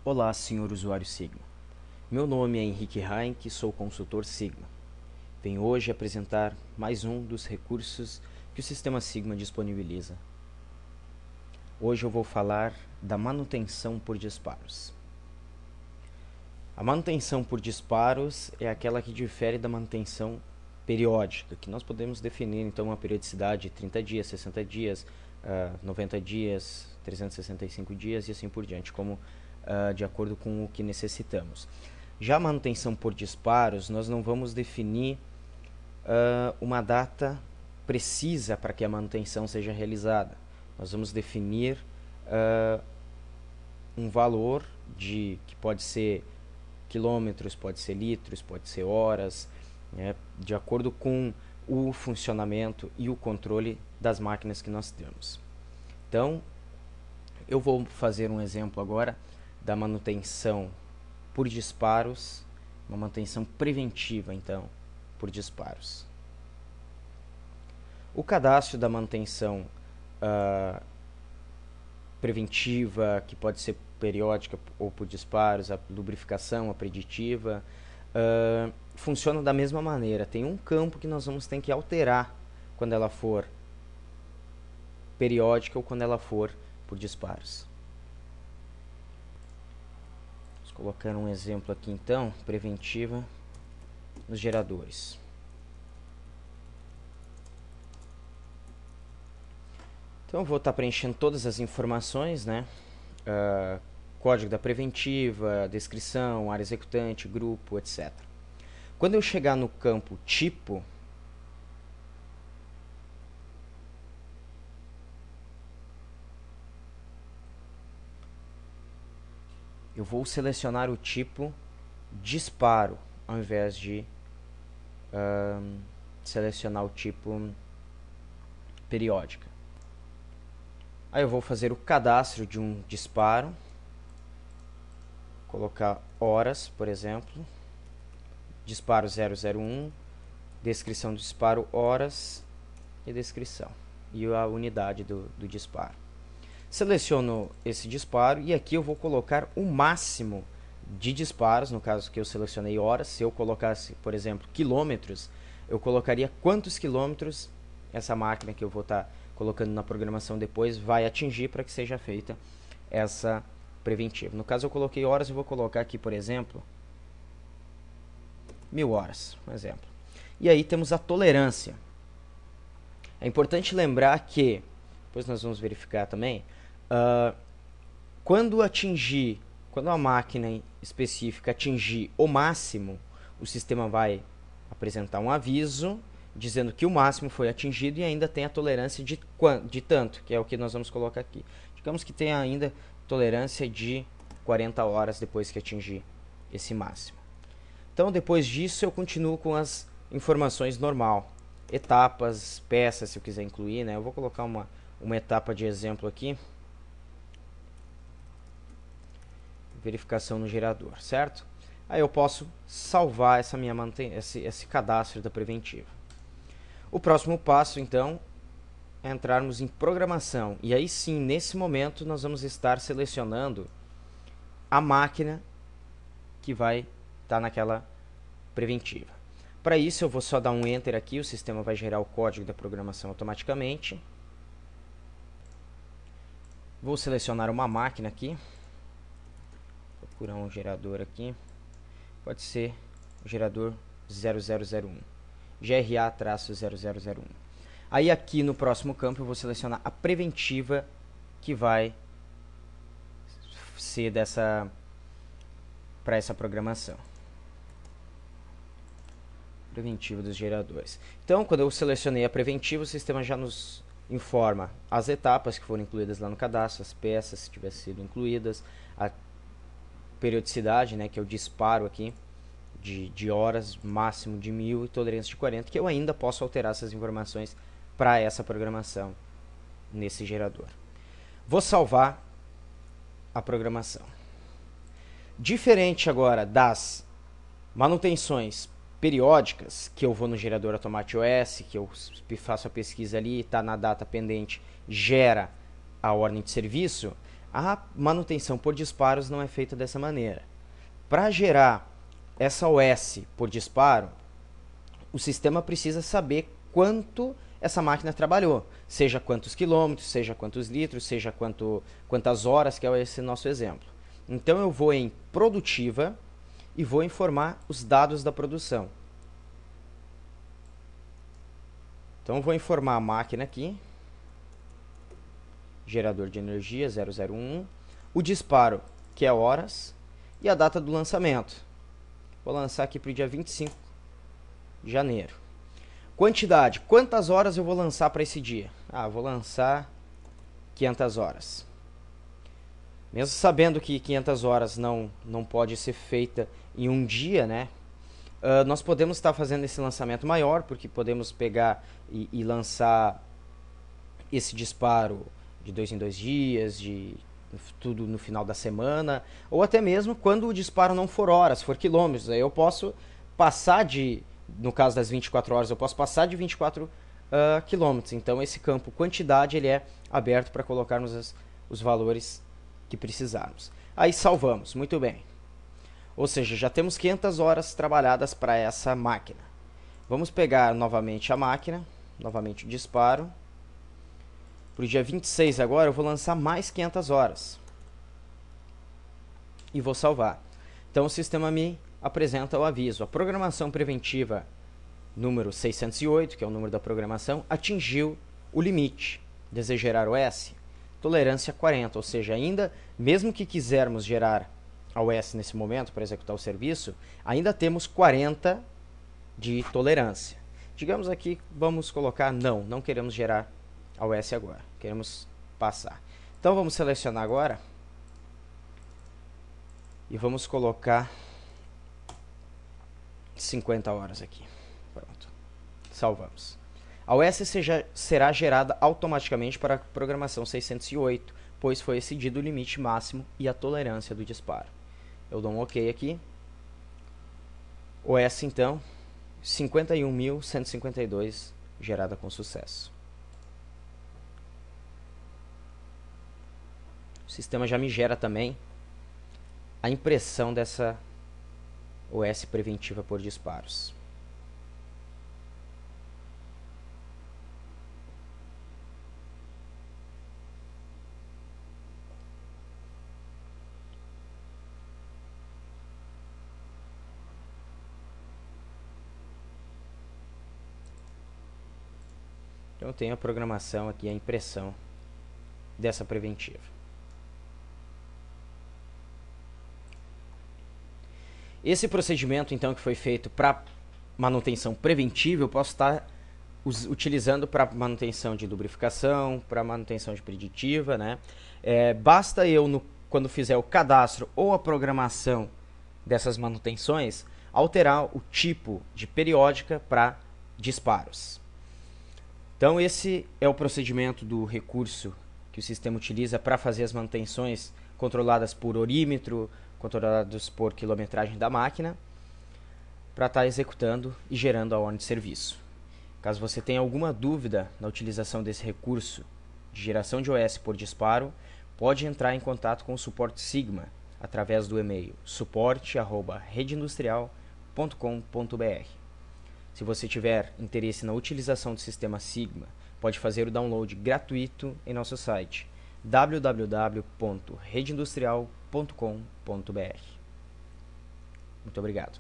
Olá, senhor usuário Sigma. Meu nome é Henrique Heinck, sou consultor Sigma. Venho hoje apresentar mais um dos recursos que o sistema Sigma disponibiliza. Hoje eu vou falar da manutenção por disparos. A manutenção por disparos é aquela que difere da manutenção periódica, que nós podemos definir então uma periodicidade de 30 dias, 60 dias, 90 dias, 365 dias e assim por diante, como de acordo com o que necessitamos. Já a manutenção por disparos, nós não vamos definir uma data precisa para que a manutenção seja realizada. Nós vamos definir um valor que pode ser quilômetros, pode ser litros, pode ser horas, né, de acordo com o funcionamento e o controle das máquinas que nós temos. Então, eu vou fazer um exemplo agora da manutenção por disparos, uma manutenção preventiva, então, por disparos. O cadastro da manutenção preventiva, que pode ser periódica ou por disparos, a lubrificação, a preditiva, funciona da mesma maneira. Tem um campo que nós vamos ter que alterar quando ela for periódica ou quando ela for por disparos. Vamos colocar um exemplo aqui então, preventiva nos geradores. Então eu vou estar preenchendo todas as informações, né? Código da preventiva, descrição, área executante, grupo, etc. Quando eu chegar no campo tipo, eu vou selecionar o tipo disparo, ao invés de selecionar o tipo periódica. Aí eu vou fazer o cadastro de um disparo, colocar horas, por exemplo, disparo 001, descrição do disparo, horas e descrição, e a unidade do disparo. Seleciono esse disparo e aqui eu vou colocar o máximo de disparos, no caso que eu selecionei horas. Se eu colocasse, por exemplo, quilômetros, eu colocaria quantos quilômetros essa máquina que eu vou estar colocando na programação depois vai atingir para que seja feita essa preventiva. No caso eu coloquei horas, eu vou colocar aqui, por exemplo, 1000 horas, um exemplo. E aí temos a tolerância. É importante lembrar que, depois nós vamos verificar também, quando a máquina específica atingir o máximo, o sistema vai apresentar um aviso dizendo que o máximo foi atingido e ainda tem a tolerância de tanto, que é o que nós vamos colocar aqui. Digamos que tem ainda tolerância de 40 horas depois que atingir esse máximo. Então, depois disso, eu continuo com as informações normal. Etapas, peças, se eu quiser incluir, né? Eu vou colocar uma etapa de exemplo aqui. Verificação no gerador, certo? Aí eu posso salvar esse cadastro da preventiva. O próximo passo, então, é entrarmos em programação. E aí sim, nesse momento, nós vamos estar selecionando a máquina que vai estar naquela preventiva. Para isso, eu vou só dar um Enter aqui, o sistema vai gerar o código da programação automaticamente. Vou selecionar uma máquina aqui. Vou procurar um gerador aqui. Pode ser o gerador 0001. GRA-0001. Aí aqui no próximo campo eu vou selecionar a preventiva que vai ser para essa programação. Preventiva dos geradores. Então, quando eu selecionei a preventiva, o sistema já nos informa as etapas que foram incluídas lá no cadastro, as peças se tivessem sido incluídas, a periodicidade, né, que é o disparo aqui, de horas, máximo de 1000 e tolerância de 40, que eu ainda posso alterar essas informações para essa programação nesse gerador. Vou salvar a programação. Diferente agora das manutenções periódicas, que eu vou no gerador Automate OS, que eu faço a pesquisa ali, está na data pendente, gera a ordem de serviço, A manutenção por disparos não é feita dessa maneira. Para gerar essa OS por disparo, o sistema precisa saber quanto essa máquina trabalhou, seja quantos quilômetros, seja quantos litros, seja quantas horas, que é esse nosso exemplo. Então eu vou em produtiva e vou informar os dados da produção. Então eu vou informar a máquina aqui, gerador de energia 0011, o disparo, que é horas, e a data do lançamento. Vou lançar aqui para o dia 25 de janeiro. Quantidade, quantas horas eu vou lançar para esse dia? Vou lançar 500 horas. Mesmo sabendo que 500 horas não pode ser feita em um dia, né? Nós podemos estar fazendo esse lançamento maior, porque podemos pegar e lançar esse disparo de 2 em 2 dias, tudo no final da semana, ou até mesmo quando o disparo não for horas, for quilômetros. Aí eu posso passar no caso das 24 horas, eu posso passar de 24 quilômetros. Então esse campo quantidade ele é aberto para colocarmos os valores que precisarmos. Aí salvamos, muito bem. Ou seja, já temos 500 horas trabalhadas para essa máquina. Vamos pegar novamente a máquina, novamente o disparo. Para o dia 26 agora eu vou lançar mais 500 horas. E vou salvar. Então o sistema me apresenta o aviso. A programação preventiva número 608, que é o número da programação, atingiu o limite. Deseja gerar OS? Tolerância 40, ou seja, ainda, mesmo que quisermos gerar a OS nesse momento para executar o serviço, ainda temos 40 de tolerância. Digamos aqui, vamos colocar não queremos gerar a OS agora, queremos passar. Então vamos selecionar agora e vamos colocar 50 horas aqui. Pronto, salvamos. A OS será gerada automaticamente para a programação 608, pois foi excedido o limite máximo e a tolerância do disparo. Eu dou um OK aqui. OS então 51.152 gerada com sucesso. O sistema já me gera também a impressão dessa OS preventiva por disparos. Então eu tenho a programação aqui, a impressão dessa preventiva. Esse procedimento então que foi feito para manutenção preventiva, eu posso estar utilizando para manutenção de lubrificação, para manutenção de preditiva, né? Basta eu, quando fizer o cadastro ou a programação dessas manutenções, alterar o tipo de periódica para disparos. Então esse é o procedimento do recurso que o sistema utiliza para fazer as manutenções controladas por orímetro, controladas por quilometragem da máquina, para estar executando e gerando a ordem de serviço. Caso você tenha alguma dúvida na utilização desse recurso de geração de OS por disparo, pode entrar em contato com o suporte Sigma através do e-mail suporte@redeindustrial.com.br. Se você tiver interesse na utilização do sistema Sigma, pode fazer o download gratuito em nosso site www.redeindustrial.com.br. Muito obrigado.